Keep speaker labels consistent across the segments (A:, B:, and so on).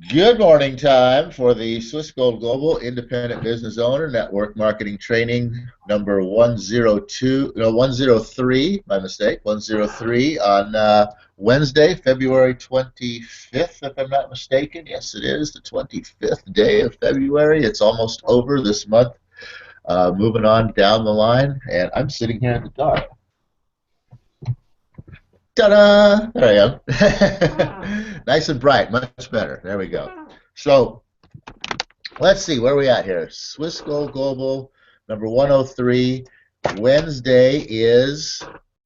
A: Good morning time for the Swiss Gold Global Independent Business Owner Network Marketing Training number 102, no, 103, my mistake, 103 on Wednesday, February 25th, if I'm not mistaken. Yes, it is the 25th day of February. It's almost over this month. Moving on down the line, and I'm sitting here in the dark. Ta-da! There I am. Nice and bright, much better. There we go. So let's see where are we at here. Swiss Gold Global number 103. Wednesday is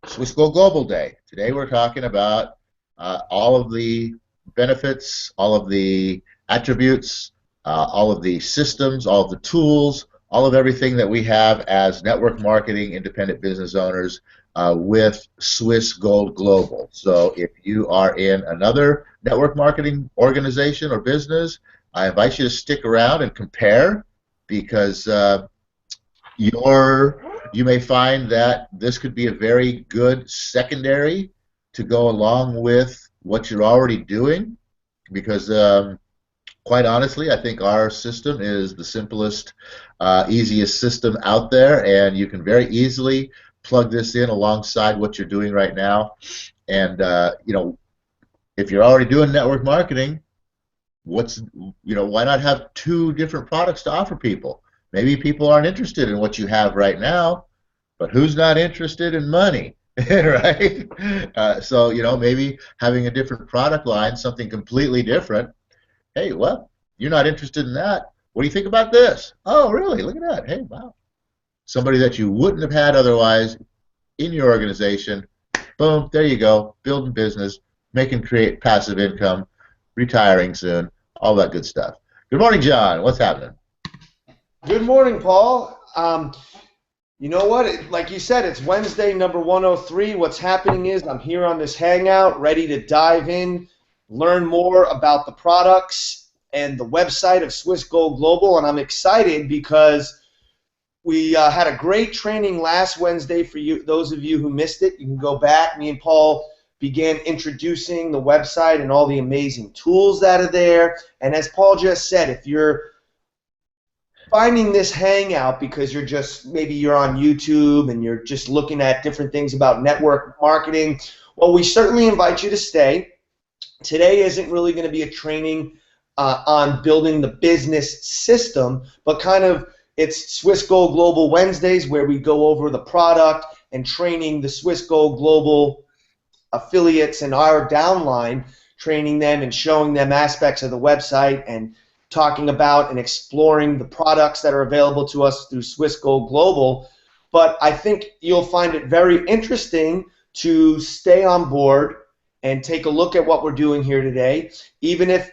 A: Swiss Gold Global Day. Today we're talking about all of the benefits, all of the attributes, all of the systems, all of the tools, all of everything that we have as network marketing independent business owners with Swiss Gold Global. So if you are in another network marketing organization or business, I invite you to stick around and compare because you may find that this could be a very good secondary to go along with what you're already doing because quite honestly, I think our system is the simplest, easiest system out there, and you can very easily plug this in alongside what you're doing right now. And if you're already doing network marketing, why not have two different products to offer people? Maybe people aren't interested in what you have right now, but who's not interested in money? Right? So maybe having a different product line, something completely different. Hey, well, you're not interested in that. What do you think about this? Oh, really? Look at that. Hey, wow. Somebody that you wouldn't have had otherwise in your organization. Boom, there you go. Building business, create passive income, retiring soon, all that good stuff. Good morning, John. What's happening?
B: Good morning, Paul. You know what? Like you said, it's Wednesday, number 103. What's happening is I'm here on this hangout, ready to dive in, learn more about the products and the website of Swiss Gold Global, and I'm excited because we had a great training last Wednesday for you. Those of you who missed it, you can go back. Me and Paul began introducing the website and all the amazing tools that are there. And as Paul just said, if you're finding this hangout because maybe you're on YouTube and you're just looking at different things about network marketing, well, we certainly invite you to stay. Today isn't really going to be a training on building the business system, but kind of it's Swiss Gold Global Wednesdays where we go over the product and training the Swiss Gold Global affiliates and our downline, training them and showing them aspects of the website and talking about and exploring the products that are available to us through Swiss Gold Global. But I think you'll find it very interesting to stay on board and take a look at what we're doing here today. Even if,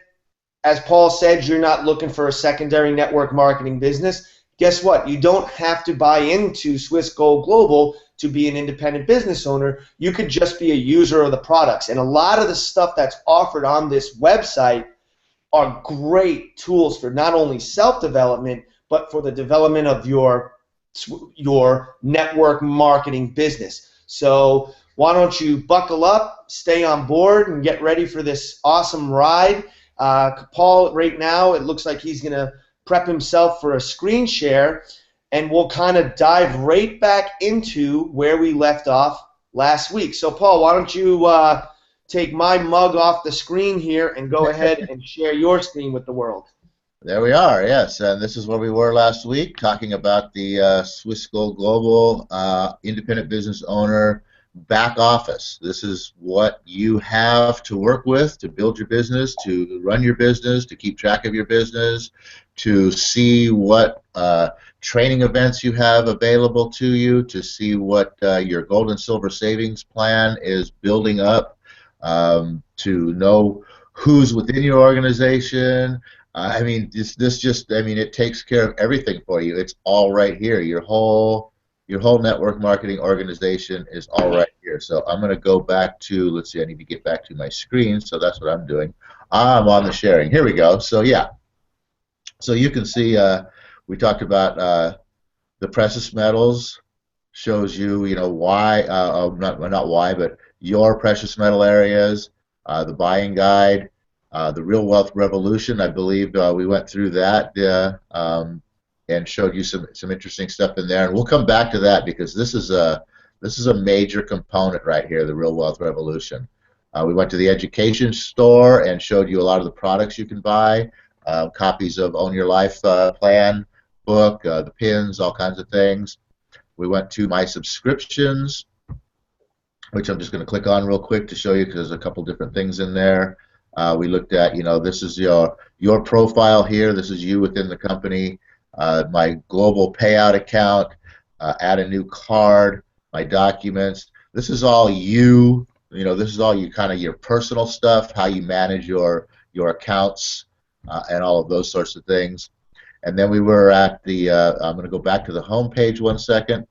B: as Paul said, you're not looking for a secondary network marketing business, guess what? You don't have to buy into Swiss Gold Global to be an independent business owner. You could just be a user of the products. And a lot of the stuff that's offered on this website are great tools for not only self-development, but for the development of your network marketing business. So why don't you buckle up, stay on board, and get ready for this awesome ride. Paul, right now, it looks like he's going to prep himself for a screen share, and we'll kind of dive right back into where we left off last week. So, Paul, why don't you take my mug off the screen here and go ahead and share your screen with the world.
A: There we are, yes, and this is where we were last week, talking about the Swiss Gold Global Independent Business Owner Back Office. This is what you have to work with to build your business, to run your business, to keep track of your business, to see what training events you have available to you, to see what your gold and silver savings plan is building up, to know who's within your organization. I mean, it takes care of everything for you. It's all right here. Your whole network marketing organization is all right here. So I'm going to go back to, let's see, I need to get back to my screen, so that's what I'm doing. I'm on the sharing. Here we go. So yeah, so you can see we talked about the precious metals, shows you, why, not why, but your precious metal areas, the buying guide, The Real Wealth Revolution, I believe we went through that and showed you some interesting stuff in there. And we'll come back to that because this is a major component right here, the Real Wealth Revolution. We went to the education store and showed you a lot of the products you can buy, copies of Own Your Life Plan book, the pins, all kinds of things. We went to my subscriptions, which I'm just going to click on real quick to show you because there's a couple different things in there. We looked at, this is your profile here. This is you within the company. My global payout account, add a new card, my documents. This is all you. This is all you kind of your personal stuff, how you manage your accounts, and all of those sorts of things. And then we were at the. I'm going to go back to the home page 1 second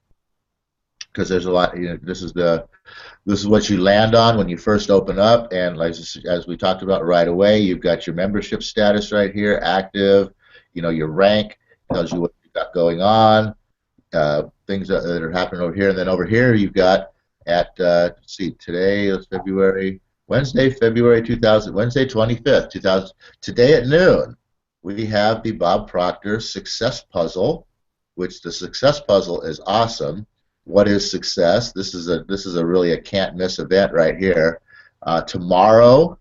A: because there's a lot. This is what you land on when you first open up, and as we talked about right away, you've got your membership status right here, active. Your rank tells you what you've got going on, things that are happening over here, and then over here you've got at let's see, today is Wednesday, February 2000, Wednesday 25th, 2000. Today at noon, we have the Bob Proctor Success Puzzle, which the Success Puzzle is awesome. What is success? This is a really a can't miss event right here. Tomorrow,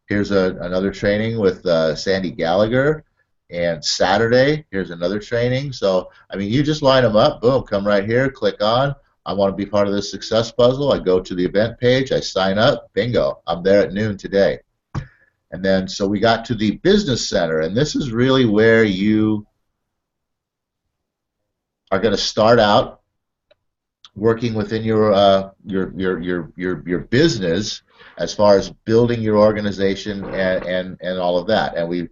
A: here's another training with Sandy Gallagher, and Saturday here's another training. So I mean, you just line them up, boom, come right here, click on. I want to be part of this Success Puzzle. I go to the event page, I sign up, bingo, I'm there at noon today. And then so we got to the Business Center, and this is really where you are going to start out working within your business as far as building your organization and all of that. And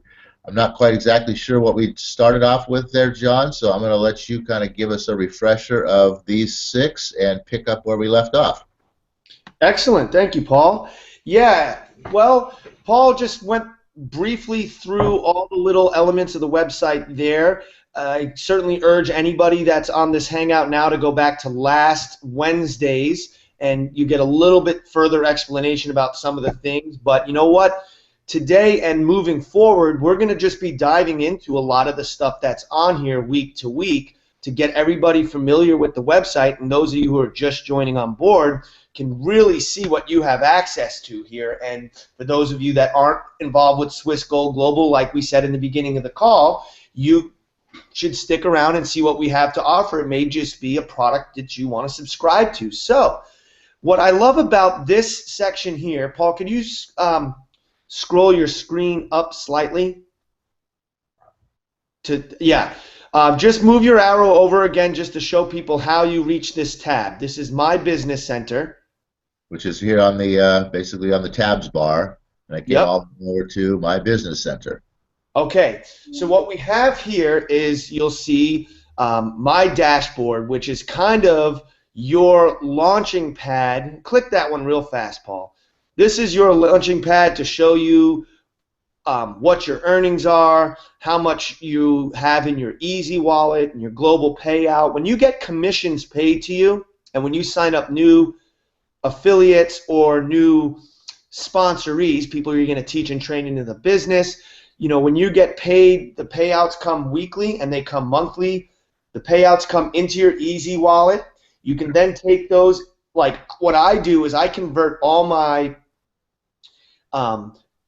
A: I'm not quite exactly sure what we started off with there, John, so I'm going to let you kind of give us a refresher of these 6 and pick up where we left off.
B: Excellent. Thank you, Paul. Yeah, well, Paul just went briefly through all the little elements of the website there. I certainly urge anybody that's on this Hangout now to go back to last Wednesday's, and you get a little bit further explanation about some of the things. But you know what? Today and moving forward, we're going to just be diving into a lot of the stuff that's on here week to week to get everybody familiar with the website, and those of you who are just joining on board can really see what you have access to here. And for those of you that aren't involved with Swiss Gold Global, like we said in the beginning of the call, you should stick around and see what we have to offer. It may just be a product that you want to subscribe to. So what I love about this section here, Paul, can you scroll your screen up slightly? Just move your arrow over again just to show people how you reach this tab. This is My Business Center,
A: which is here on the basically on the tabs bar, and I get all over to My Business Center.
B: Okay, so what we have here is you'll see My Dashboard, which is kind of your launching pad. Click that one real fast, Paul. This is your launching pad to show you what your earnings are, how much you have in your Easy Wallet and your global payout. When you get commissions paid to you, and when you sign up new affiliates or new sponsorees, people you're going to teach and train into the business, when you get paid, the payouts come weekly and they come monthly. The payouts come into your Easy Wallet. You can then take those, like what I do is I convert all my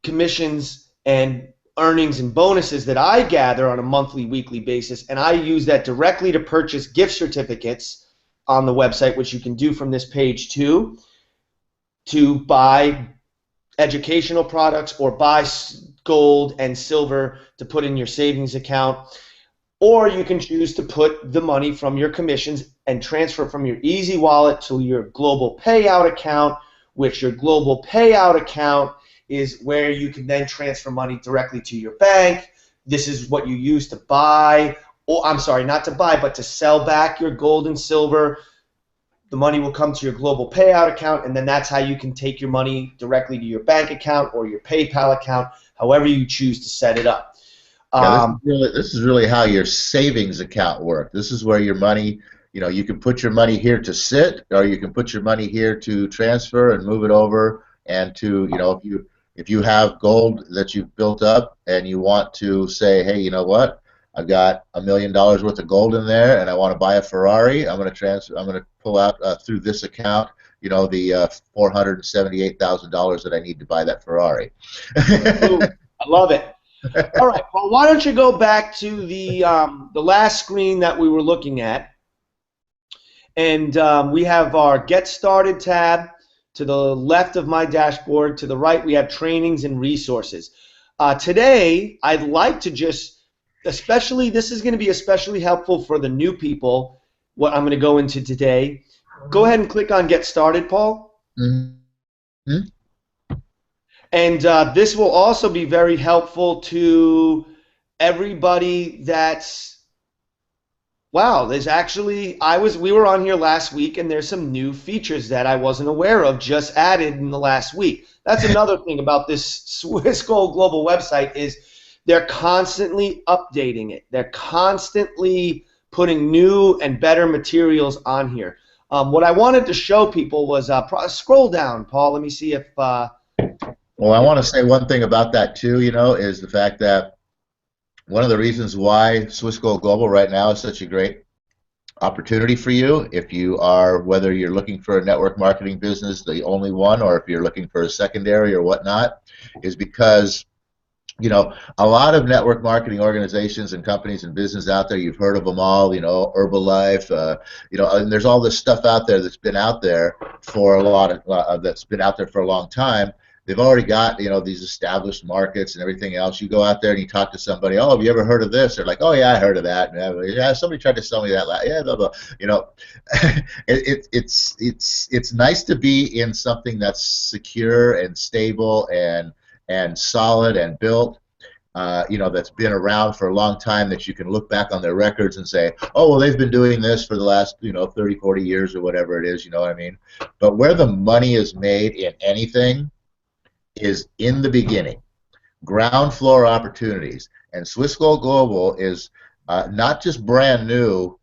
B: commissions and earnings and bonuses that I gather on a monthly, weekly basis, and I use that directly to purchase gift certificates on the website, which you can do from this page too, to buy educational products or buy gold and silver to put in your savings account. Or you can choose to put the money from your commissions and transfer from your Easy Wallet to your global payout account, which your global payout account is where you can then transfer money directly to your bank. This is what you use to buy, or I'm sorry, not to buy, but to sell back your gold and silver. The money will come to your global payout account, and then that's how you can take your money directly to your bank account or your PayPal account, however you choose to set it up.
A: This is really how your savings account works. This is where your money, you can put your money here to sit, or you can put your money here to transfer and move it over, and to, If you have gold that you've built up and you want to say, hey, you know what? I've got $1 million worth of gold in there, and I want to buy a Ferrari. I'm going to transfer. I'm going to pull out through this account, you know, the $478,000 that I need to buy that Ferrari.
B: Ooh, I love it. All right. Well, why don't you go back to the last screen that we were looking at, and we have our Get Started tab. To the left of my dashboard, to the right, we have trainings and resources. Today, I'd like to just, especially, this is going to be especially helpful for the new people, what I'm going to go into today. Go ahead and click on Get Started, Paul.
A: Mm-hmm.
B: And this will also be very helpful to everybody that's, wow, there's actually, we were on here last week, and there's some new features that I wasn't aware of just added in the last week. That's another thing about this Swiss Gold Global website is they're constantly updating it. They're constantly putting new and better materials on here. What I wanted to show people was, scroll down, Paul. Let me see if...
A: well, I want to say one thing about that too, you know, is the fact that one of the reasons why Swiss Gold Global right now is such a great opportunity for you, if you are, whether you're looking for a network marketing business, the only one, or if you're looking for a secondary or whatnot, is because, you know, a lot of network marketing organizations and companies and business out there, you've heard of them all, you know, Herbalife, you know, and there's all this stuff out there that's been out there for a long time. They've already got, you know, these established markets and everything else. You go out there and you talk to somebody, oh, have you ever heard of this? They're like, oh, yeah, I heard of that. Yeah, somebody tried to sell me that. Yeah, blah, blah. You know, it's nice to be in something that's secure and stable and solid and built. You know, that's been around for a long time, that you can look back on their records and say, oh, well, they've been doing this for the last, you know, 30, 40 years or whatever it is, you know what I mean? But where the money is made in anything is in the beginning, ground floor opportunities. And Swiss Gold Global is not just brand new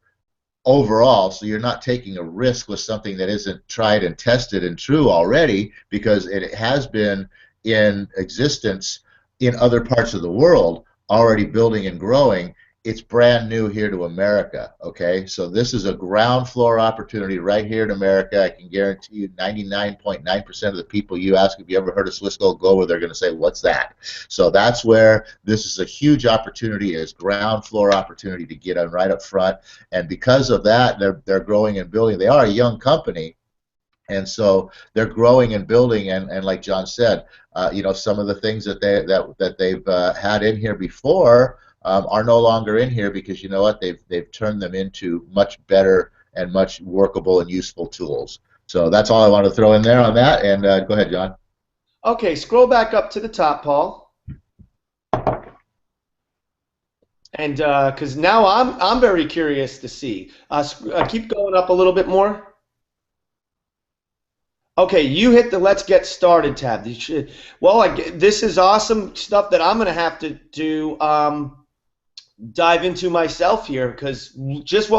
A: overall, so you're not taking a risk with something that isn't tried and tested and true already, because it has been in existence in other parts of the world, already building and growing. It's brand new here to America, okay? So this is a ground floor opportunity right here in America. I can guarantee you 99.9% of the people you ask, have you ever heard of Swiss Gold Global, they're going to say, what's that? So that's where this is a huge opportunity, is ground floor opportunity to get on right up front. And because of that, they're growing and building. They are a young company, and so they're growing and building, and like John said, you know, some of the things that they've had in here before are no longer in here, because you know what, they've turned them into much better and much workable and useful tools. So that's all I wanted to throw in there on that. And go ahead, John.
B: Okay, scroll back up to the top, Paul. And because now I'm very curious to see. Keep going up a little bit more. Okay, you hit the Let's Get Started tab. Well, this is awesome stuff that I'm going to have to do. Dive into myself here, because just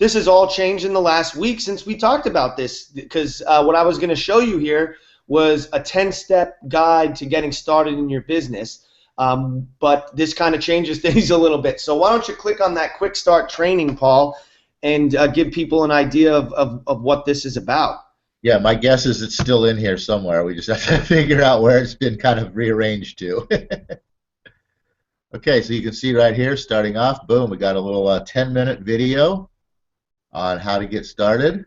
B: this has all changed in the last week since we talked about this, because what I was going to show you here was a 10-step guide to getting started in your business, but this kind of changes things a little bit. So why don't you click on that quick start training, Paul, and give people an idea of what this is about.
A: Yeah, my guess is it's still in here somewhere. We just have to figure out where it's been kind of rearranged to. Okay, so you can see right here, starting off, boom, we got a little 10-minute video on how to get started.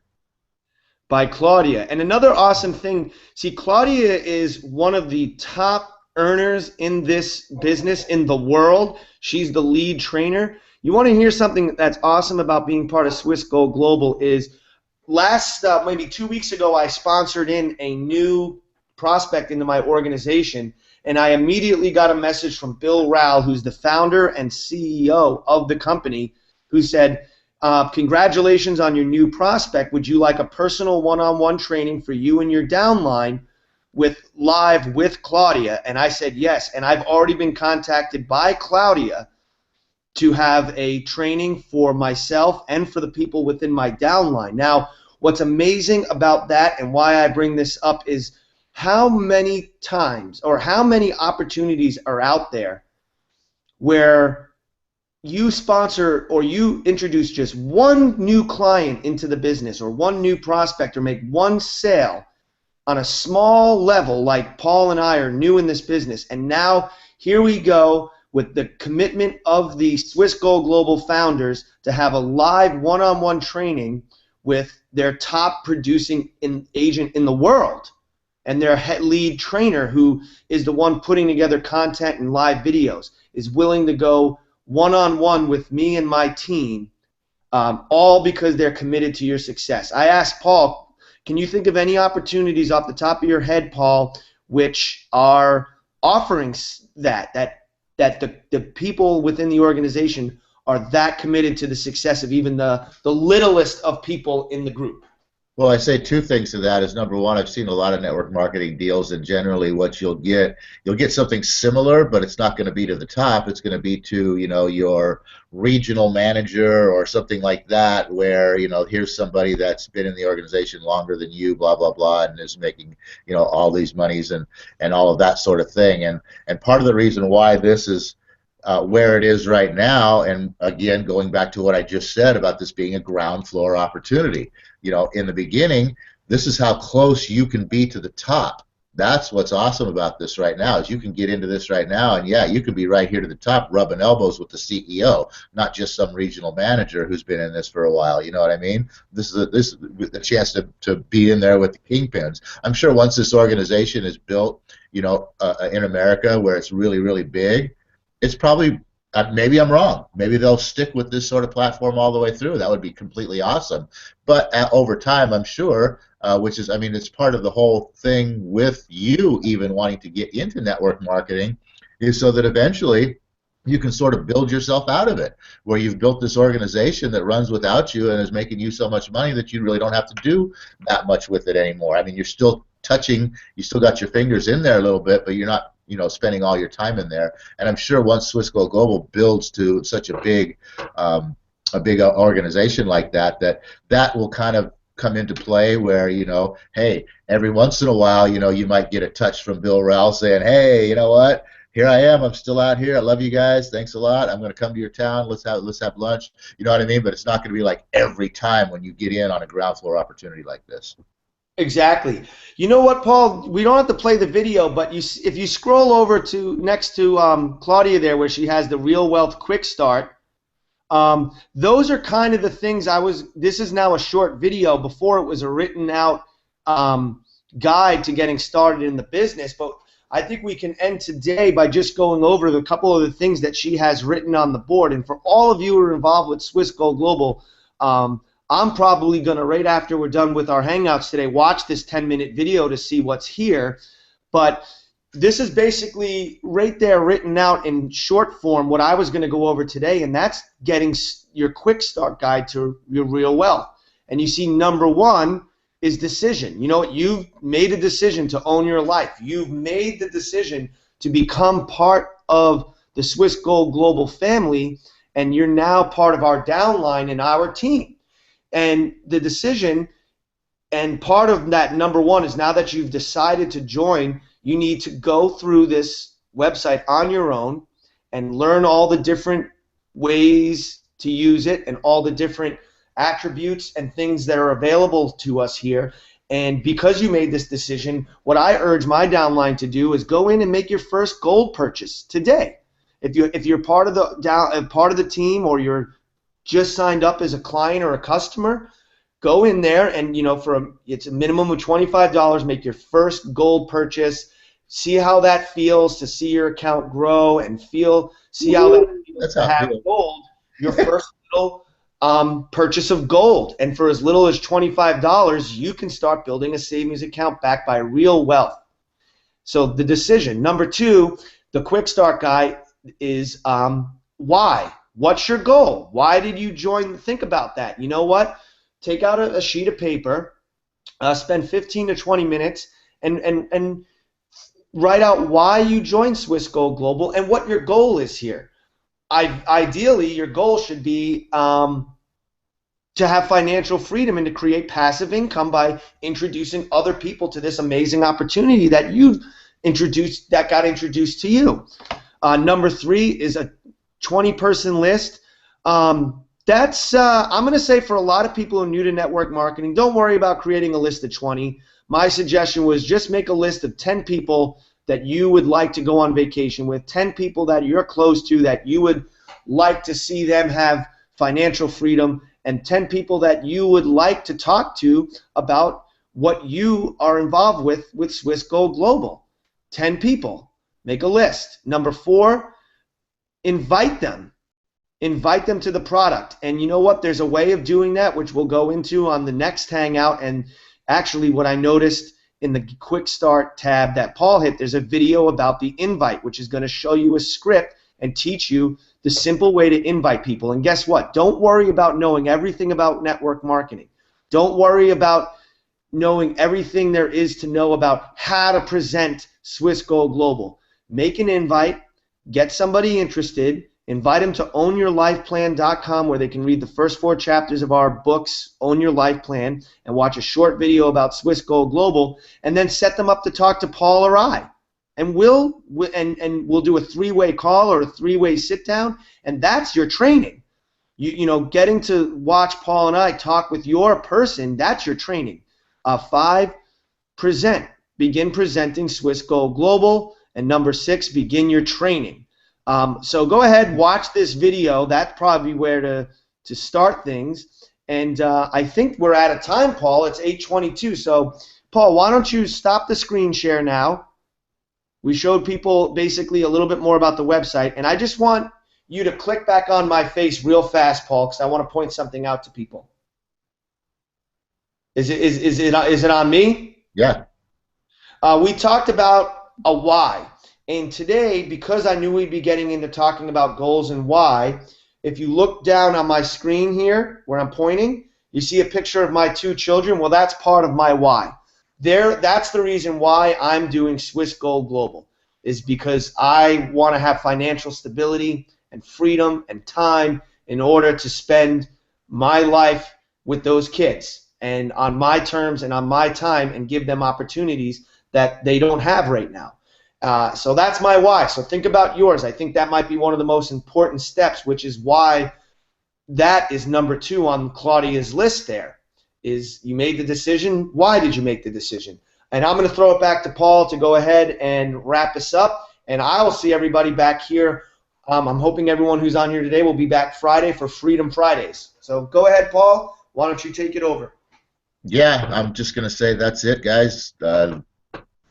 B: By Claudia. And another awesome thing, see, Claudia is one of the top earners in this business in the world. She's the lead trainer. You want to hear something that's awesome about being part of Swiss Gold Global is maybe 2 weeks ago, I sponsored in a new prospect into my organization, and I immediately got a message from Bill Rowell, who's the founder and CEO of the company, who said, congratulations on your new prospect. Would you like a personal one-on-one training for you and your downline live with Claudia? And I said yes, and I've already been contacted by Claudia to have a training for myself and for the people within my downline. Now, what's amazing about that and why I bring this up is how many times or how many opportunities are out there where you sponsor or you introduce just one new client into the business or one new prospect or make one sale on a small level, like Paul and I are new in this business, and now here we go with the commitment of the Swiss Gold Global founders to have a live one-on-one training with their top producing agent in the world and their lead trainer, who is the one putting together content and live videos, is willing to go one-on-one with me and my team, all because they're committed to your success. I asked Paul, can you think of any opportunities off the top of your head, Paul, which are offering that the people within the organization are that committed to the success of even the littlest of people in the group?
A: Well, I say two things to that. Is number one, I've seen a lot of network marketing deals, and generally what you'll get something similar, but it's not going to be to the top. It's going to be to, your regional manager or something like that, where, here's somebody that's been in the organization longer than you, blah, blah, blah, and is making, all these monies and all of that sort of thing. And part of the reason why this is where it is right now, and again, going back to what I just said about this being a ground floor opportunity, in the beginning, this is how close you can be to the top. That's what's awesome about this right now, is you can get into this right now, and yeah, you can be right here to the top rubbing elbows with the CEO, not just some regional manager who's been in this for a while. You know what I mean? This is a chance to be in there with the kingpins. I'm sure once this organization is built, in America, where it's really, really big, it's probably, maybe I'm wrong. Maybe they'll stick with this sort of platform all the way through. That would be completely awesome. But over time, I'm sure, which is, it's part of the whole thing with you even wanting to get into network marketing, is so that eventually you can sort of build yourself out of it, where you've built this organization that runs without you and is making you so much money that you really don't have to do that much with it anymore. You're still touching, you still got your fingers in there a little bit, but you're not spending all your time in there. And I'm sure once Swiss Gold Global builds to such a big organization like that, that will kind of come into play where, hey, every once in a while, you might get a touch from Bill Rowell saying, hey, you know what? Here I am. I'm still out here. I love you guys. Thanks a lot. I'm going to come to your town. Let's have lunch. You know what I mean? But it's not going to be like every time when you get in on a ground floor opportunity like this.
B: Exactly. You know what, Paul? We don't have to play the video, but if you scroll over to next to Claudia there, where she has the Real Wealth Quick Start, those are kind of the things this is now a short video. Before it was a written out guide to getting started in the business, but I think we can end today by just going over the couple of the things that she has written on the board. And for all of you who are involved with Swiss Gold Global, I'm probably going to, right after we're done with our Hangouts today, watch this 10-minute video to see what's here. But this is basically right there written out in short form what I was going to go over today, and that's getting your quick start guide to your real wealth. And you see number one is decision. You've made a decision to own your life. You've made the decision to become part of the Swiss Gold Global family, and you're now part of our downline and our team. And the decision, and part of that number one is, now that you've decided to join, you need to go through this website on your own and learn all the different ways to use it and all the different attributes and things that are available to us here. And because you made this decision, what I urge my downline to do is go in and make your first gold purchase today. If you're part of the team, or you're just signed up as a client or a customer, go in there and, it's a minimum of $25, make your first gold purchase, see how that feels to see your account grow, and see how that feels to have gold, your first little purchase of gold. And for as little as $25, you can start building a savings account backed by real wealth. So the decision. Number two, the quick start guide is why? What's your goal? Why did you join? Think about that. You know what? Take out a sheet of paper, spend 15 to 20 minutes, and write out why you joined Swiss Gold Global and what your goal is here. Ideally, your goal should be to to have financial freedom and to create passive income by introducing other people to this amazing opportunity that you introduced, that got introduced to you. Number 3 is a 20-person list. That's I'm going to say, for a lot of people who are new to network marketing, don't worry about creating a list of 20. My suggestion was just make a list of 10 people that you would like to go on vacation with, 10 people that you're close to that you would like to see them have financial freedom, and 10 people that you would like to talk to about what you are involved with Swiss Gold Global. 10 people. Make a list. Number 4, invite them. Invite them to the product. And you know what? There's a way of doing that, which we'll go into on the next Hangout. And actually, what I noticed in the Quick Start tab that Paul hit, there's a video about the invite, which is going to show you a script and teach you the simple way to invite people. And guess what? Don't worry about knowing everything about network marketing. Don't worry about knowing everything there is to know about how to present Swiss Gold Global. Make an invite, get somebody interested, invite them to ownyourlifeplan.com, where they can read the first 4 chapters of our books, Own Your Life Plan, and watch a short video about Swiss Gold Global, and then set them up to talk to Paul or I. And we'll do a 3-way call or a 3-way sit down, and that's your training. You know, getting to watch Paul and I talk with your person, that's your training. 5, present. Begin presenting Swiss Gold Global. And number 6, begin your training. So go ahead, watch this video. That's probably where to start things. And I think we're out of time, Paul. It's 8:22. So, Paul, why don't you stop the screen share now? We showed people basically a little bit more about the website. And I just want you to click back on my face real fast, Paul, because I want to point something out to people. Is it on me?
A: Yeah.
B: We talked about a why. And today, because I knew we'd be getting into talking about goals and why, if you look down on my screen here where I'm pointing, you see a picture of my 2 children. Well, that's part of my why. That's the reason why I'm doing Swiss Gold Global, is because I want to have financial stability and freedom and time in order to spend my life with those kids and on my terms and on my time, and give them opportunities that they don't have right now. So that's my why. So think about yours. I think that might be one of the most important steps, which is why that is number 2 on Claudia's list there, is you made the decision. Why did you make the decision? And I'm going to throw it back to Paul to go ahead and wrap us up, and I will see everybody back here. I'm hoping everyone who's on here today will be back Friday for Freedom Fridays. So go ahead, Paul. Why don't you take it over?
A: Yeah, I'm just going to say that's it, guys.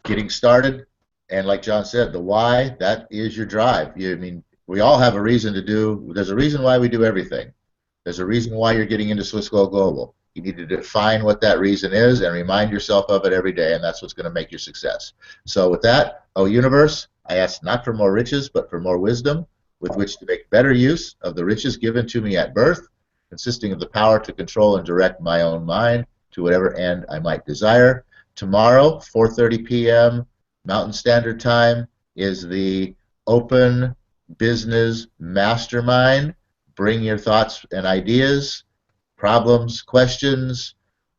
A: Getting started. And like John said, the why, that is your drive. I mean, we all have a reason to do. There's a reason why we do everything. There's a reason why you're getting into Swiss Gold Global. You need to define what that reason is and remind yourself of it every day, and that's what's going to make your success. So with that, O universe, I ask not for more riches, but for more wisdom, with which to make better use of the riches given to me at birth, consisting of the power to control and direct my own mind to whatever end I might desire. Tomorrow, 4:30 p.m. Mountain Standard Time, is the Open Business Mastermind. Bring your thoughts and ideas, problems, questions,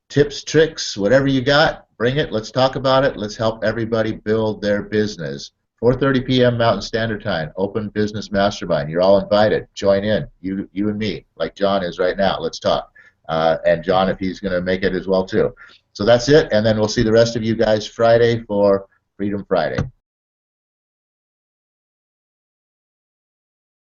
A: tips, tricks, whatever you got, bring it. Let's talk about it. Let's help everybody build their business. 4:30 p.m. Mountain Standard Time, Open Business Mastermind. You're all invited. Join in, you and me, like John is right now. Let's talk. And John, if he's going to make it as well, too. So that's it, and then we'll see the rest of you guys Friday for Freedom Friday.